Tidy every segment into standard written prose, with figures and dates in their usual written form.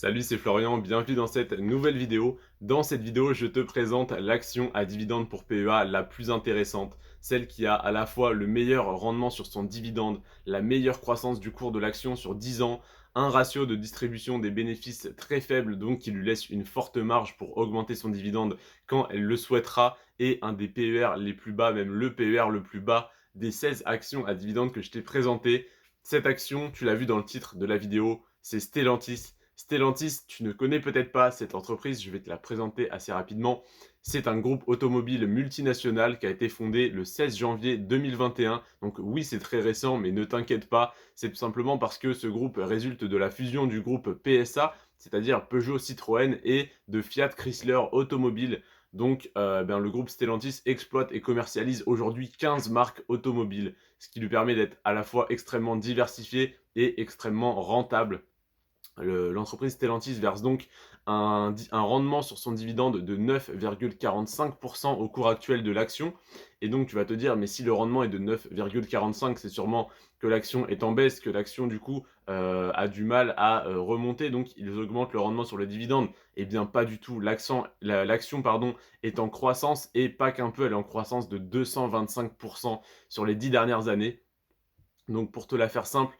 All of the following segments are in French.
Salut, c'est Florian, bienvenue dans cette nouvelle vidéo. Dans cette vidéo, je te présente l'action à dividende pour PEA la plus intéressante, celle qui a à la fois le meilleur rendement sur son dividende, la meilleure croissance du cours de l'action sur 10 ans, un ratio de distribution des bénéfices très faible, donc qui lui laisse une forte marge pour augmenter son dividende quand elle le souhaitera, et un des PER les plus bas, même le PER le plus bas des 16 actions à dividende que je t'ai présenté. Cette action, tu l'as vu dans le titre de la vidéo, c'est Stellantis. Stellantis, tu ne connais peut-être pas cette entreprise, je vais te la présenter assez rapidement. C'est un groupe automobile multinational qui a été fondé le 16 janvier 2021. Donc oui, c'est très récent, mais ne t'inquiète pas, c'est tout simplement parce que ce groupe résulte de la fusion du groupe PSA, c'est-à-dire Peugeot Citroën, et de Fiat Chrysler Automobile. Donc le groupe Stellantis exploite et commercialise aujourd'hui 15 marques automobiles, ce qui lui permet d'être à la fois extrêmement diversifié et extrêmement rentable. L'entreprise Stellantis verse donc un rendement sur son dividende de 9,45% au cours actuel de l'action. Et donc tu vas te dire, mais si le rendement est de 9,45, c'est sûrement que l'action est en baisse, que l'action du coup a du mal à remonter, donc ils augmentent le rendement sur le dividende. Eh bien pas du tout, l'action est en croissance, et pas qu'un peu, elle est en croissance de 225% sur les 10 dernières années. Donc pour te la faire simple,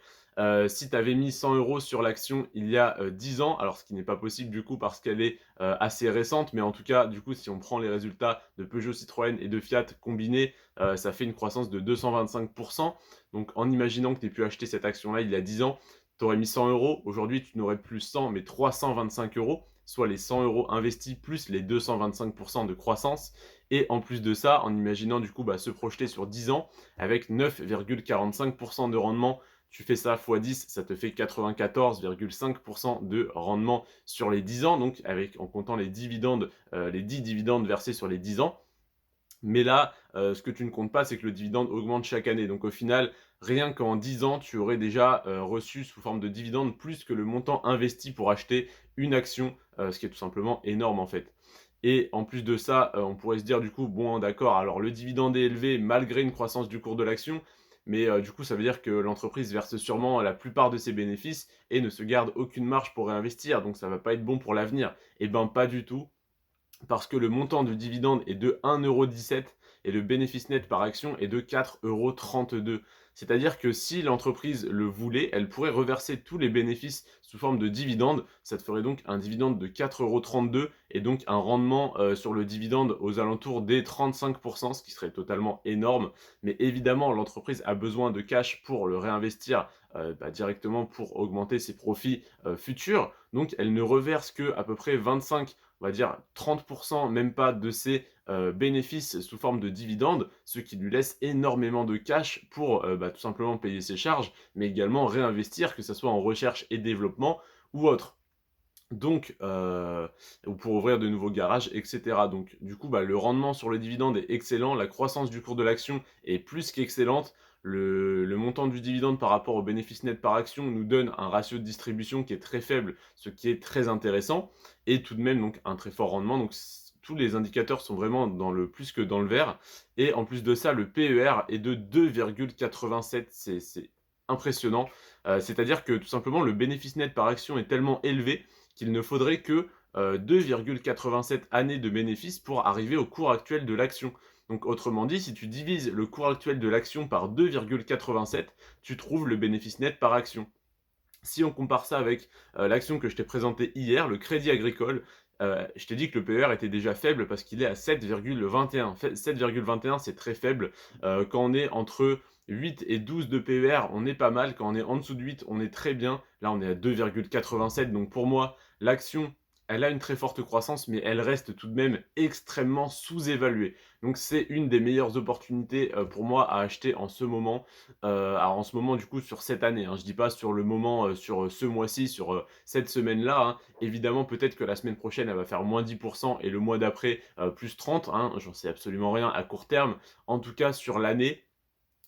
si tu avais mis 100 € sur l'action il y a 10 ans, alors ce qui n'est pas possible du coup parce qu'elle est assez récente, mais en tout cas du coup si on prend les résultats de Peugeot, Citroën et de Fiat combinés, ça fait une croissance de 225%. Donc en imaginant que tu aies pu acheter cette action-là il y a 10 ans, tu aurais mis 100 €, aujourd'hui tu n'aurais plus 100 mais 325 €, soit les 100 € investis plus les 225% de croissance. Et en plus de ça, en imaginant du coup se projeter sur 10 ans, avec 9,45% de rendement, tu fais ça x 10, ça te fait 94,5% de rendement sur les 10 ans, donc en comptant les dividendes, les 10 dividendes versés sur les 10 ans. Mais là, ce que tu ne comptes pas, c'est que le dividende augmente chaque année. Donc au final, rien qu'en 10 ans, tu aurais déjà reçu sous forme de dividende plus que le montant investi pour acheter une action, ce qui est tout simplement énorme en fait. Et en plus de ça, on pourrait se dire du coup, bon d'accord, alors le dividende est élevé malgré une croissance du cours de l'action, mais du coup ça veut dire que l'entreprise verse sûrement la plupart de ses bénéfices et ne se garde aucune marge pour réinvestir, donc ça va pas être bon pour l'avenir. Eh ben pas du tout, parce que le montant du dividende est de 1,17 € et le bénéfice net par action est de 4,32 €. C'est-à-dire que si l'entreprise le voulait, elle pourrait reverser tous les bénéfices sous forme de dividende. Ça te ferait donc un dividende de 4,32 € et donc un rendement sur le dividende aux alentours des 35%, ce qui serait totalement énorme. Mais évidemment, l'entreprise a besoin de cash pour le réinvestir directement pour augmenter ses profits futurs. Donc elle ne reverse que à peu près 25, on va dire 30%, même pas, de ses bénéfices sous forme de dividendes, ce qui lui laisse énormément de cash pour tout simplement payer ses charges, mais également réinvestir, que ce soit en recherche et développement ou autre. Donc, ou pour ouvrir de nouveaux garages, etc. Donc, du coup, le rendement sur le dividende est excellent, la croissance du cours de l'action est plus qu'excellente. Le montant du dividende par rapport au bénéfice net par action nous donne un ratio de distribution qui est très faible, ce qui est très intéressant, et tout de même donc un très fort rendement. Donc, tous les indicateurs sont vraiment dans le plus que dans le vert. Et en plus de ça, le PER est de 2,87. C'est impressionnant. C'est-à-dire que tout simplement, le bénéfice net par action est tellement élevé qu'il ne faudrait que 2,87 années de bénéfices pour arriver au cours actuel de l'action. Donc autrement dit, si tu divises le cours actuel de l'action par 2,87, tu trouves le bénéfice net par action. Si on compare ça avec l'action que je t'ai présentée hier, le Crédit Agricole, je t'ai dit que le PER était déjà faible parce qu'il est à 7,21. 7,21, c'est très faible. Quand on est entre 8 et 12 de PER, on est pas mal. Quand on est en dessous de 8, on est très bien. Là, on est à 2,87. Donc pour moi, l'action, elle a une très forte croissance, mais elle reste tout de même extrêmement sous-évaluée. Donc c'est une des meilleures opportunités pour moi à acheter en ce moment. Alors en ce moment du coup sur cette année, hein, je dis pas sur le moment, sur ce mois-ci, sur cette semaine-là, hein. Évidemment peut-être que la semaine prochaine elle va faire moins 10% et le mois d'après plus 30, hein, j'en sais absolument rien à court terme. En tout cas sur l'année,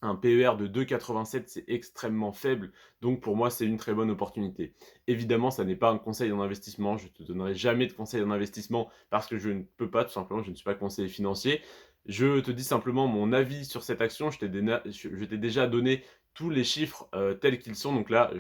un PER de 2,87, c'est extrêmement faible, donc pour moi, c'est une très bonne opportunité. Évidemment, ça n'est pas un conseil en investissement, je ne te donnerai jamais de conseil en investissement parce que je ne peux pas, tout simplement, je ne suis pas conseiller financier. Je te dis simplement mon avis sur cette action. Je t'ai déjà donné tous les chiffres, tels qu'ils sont. Donc là,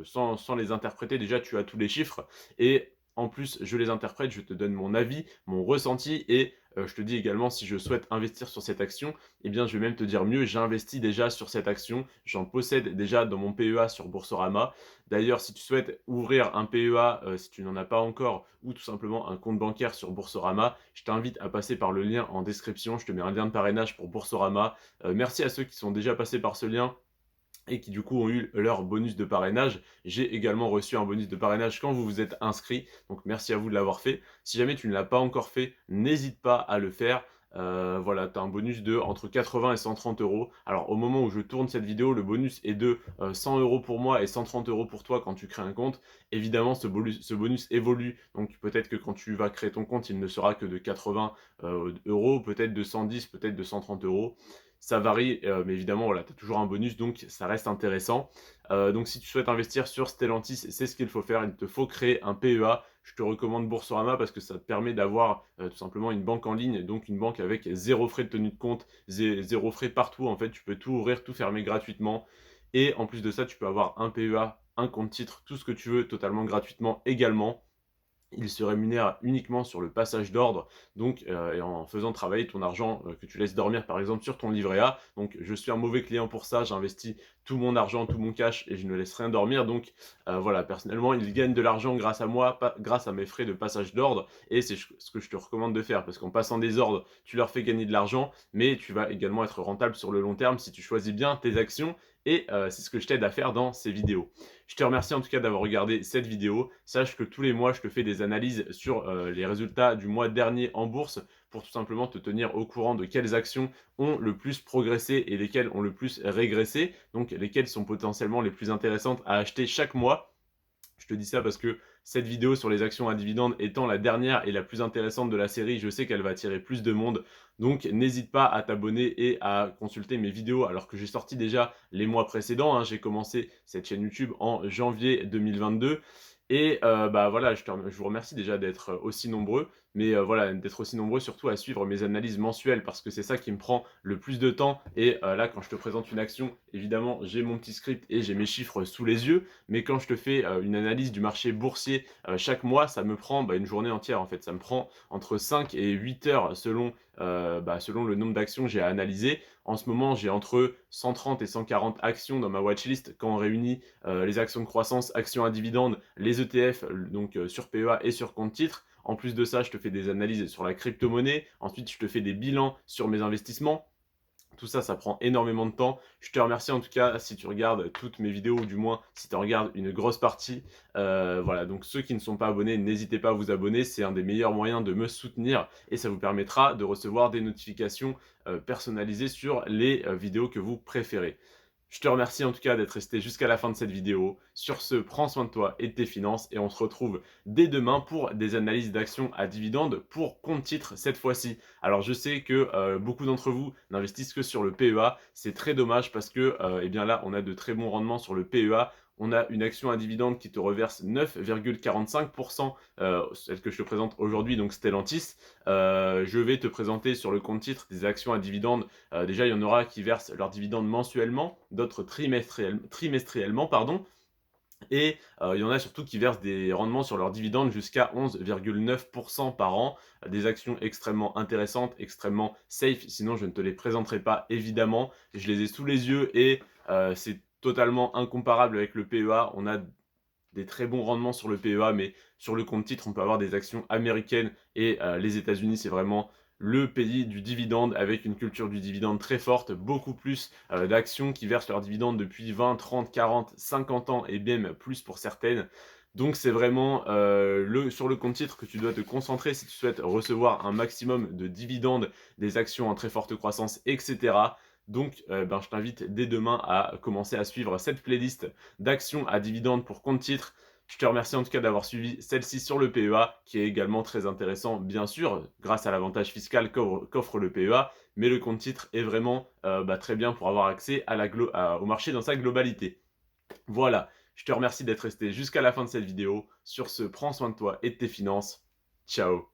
sans les interpréter, déjà tu as tous les chiffres et en plus je les interprète, je te donne mon avis, mon ressenti et je te dis également si je souhaite investir sur cette action, eh bien je vais même te dire mieux, j'investis déjà sur cette action. J'en possède déjà dans mon PEA sur Boursorama. D'ailleurs, si tu souhaites ouvrir un PEA, si tu n'en as pas encore ou tout simplement un compte bancaire sur Boursorama, je t'invite à passer par le lien en description. Je te mets un lien de parrainage pour Boursorama. Merci à ceux qui sont déjà passés par ce lien et qui du coup ont eu leur bonus de parrainage. J'ai également reçu un bonus de parrainage quand vous vous êtes inscrit, donc merci à vous de l'avoir fait. Si jamais tu ne l'as pas encore fait, n'hésite pas à le faire. Voilà, tu as un bonus de entre 80 et 130 euros. Alors au moment où je tourne cette vidéo, le bonus est de 100 euros pour moi et 130 euros pour toi quand tu crées un compte. Évidemment, ce bonus évolue, donc peut-être que quand tu vas créer ton compte, il ne sera que de 80 euros, peut-être de 110, peut-être de 130 euros. Ça varie, mais évidemment, voilà, tu as toujours un bonus, donc ça reste intéressant. Donc si tu souhaites investir sur Stellantis, c'est ce qu'il faut faire. Il te faut créer un PEA. Je te recommande Boursorama parce que ça te permet d'avoir tout simplement une banque en ligne, donc une banque avec zéro frais de tenue de compte, zéro frais partout. En fait, tu peux tout ouvrir, tout fermer gratuitement. Et en plus de ça, tu peux avoir un PEA, un compte titre, tout ce que tu veux totalement gratuitement également. Il se rémunère uniquement sur le passage d'ordre, donc et en faisant travailler ton argent que tu laisses dormir par exemple sur ton livret A. Donc je suis un mauvais client pour ça, j'investis tout mon argent, tout mon cash et je ne laisse rien dormir. Donc voilà, personnellement, il gagne de l'argent grâce à moi, grâce à mes frais de passage d'ordre et c'est ce que je te recommande de faire parce qu'en passant des ordres, tu leur fais gagner de l'argent, mais tu vas également être rentable sur le long terme si tu choisis bien tes actions et c'est ce que je t'aide à faire dans ces vidéos. Je te remercie en tout cas d'avoir regardé cette vidéo. Sache que tous les mois, je te fais des analyses sur les résultats du mois dernier en bourse pour tout simplement te tenir au courant de quelles actions ont le plus progressé et lesquelles ont le plus régressé, donc lesquelles sont potentiellement les plus intéressantes à acheter chaque mois. Je te dis ça parce que cette vidéo sur les actions à dividendes étant la dernière et la plus intéressante de la série, je sais qu'elle va attirer plus de monde. Donc n'hésite pas à t'abonner et à consulter mes vidéos alors que j'ai sorti déjà les mois précédents. Hein. J'ai commencé cette chaîne YouTube en janvier 2022. Et bah voilà, je vous remercie déjà d'être aussi nombreux, mais voilà, d'être aussi nombreux surtout à suivre mes analyses mensuelles parce que c'est ça qui me prend le plus de temps. Et là, quand je te présente une action, évidemment, j'ai mon petit script et j'ai mes chiffres sous les yeux, mais quand je te fais une analyse du marché boursier chaque mois, ça me prend une journée entière en fait. Ça me prend entre 5 et 8 heures selon le nombre d'actions que j'ai à analyser. En ce moment, j'ai entre 130 et 140 actions dans ma watchlist quand on réunit les actions de croissance, actions à dividendes, les ETF, donc sur PEA et sur compte titre. En plus de ça, je te fais des analyses sur la crypto-monnaie. Ensuite, je te fais des bilans sur mes investissements. Tout ça, ça prend énormément de temps. Je te remercie en tout cas si tu regardes toutes mes vidéos, ou du moins si tu regardes une grosse partie. Voilà, donc ceux qui ne sont pas abonnés, n'hésitez pas à vous abonner. C'est un des meilleurs moyens de me soutenir et ça vous permettra de recevoir des notifications personnalisées sur les vidéos que vous préférez. Je te remercie en tout cas d'être resté jusqu'à la fin de cette vidéo. Sur ce, prends soin de toi et de tes finances et on se retrouve dès demain pour des analyses d'actions à dividendes pour compte titre cette fois-ci. Alors je sais que beaucoup d'entre vous n'investissent que sur le PEA. C'est très dommage parce que eh bien là, on a de très bons rendements sur le PEA. On a une action à dividende qui te reverse 9,45%, celle que je te présente aujourd'hui, donc Stellantis. Je vais te présenter sur le compte titre des actions à dividende. Déjà, il y en aura qui versent leurs dividendes mensuellement, d'autres trimestriellement, pardon. Et il y en a surtout qui versent des rendements sur leurs dividendes jusqu'à 11,9% par an. Des actions extrêmement intéressantes, extrêmement safe, sinon je ne te les présenterai pas évidemment. Je les ai sous les yeux et c'est totalement incomparable avec le PEA. On a des très bons rendements sur le PEA, mais sur le compte titre, on peut avoir des actions américaines et les États-Unis, c'est vraiment le pays du dividende avec une culture du dividende très forte, beaucoup plus d'actions qui versent leurs dividendes depuis 20, 30, 40, 50 ans et même plus pour certaines. Donc c'est vraiment sur le compte titre que tu dois te concentrer si tu souhaites recevoir un maximum de dividendes, des actions en très forte croissance, etc. Donc je t'invite dès demain à commencer à suivre cette playlist d'actions à dividendes pour compte titre. Je te remercie en tout cas d'avoir suivi celle-ci sur le PEA, qui est également très intéressant, bien sûr, grâce à l'avantage fiscal qu'offre le PEA, mais le compte titre est vraiment très bien pour avoir accès au marché dans sa globalité. Voilà, je te remercie d'être resté jusqu'à la fin de cette vidéo. Sur ce, prends soin de toi et de tes finances. Ciao.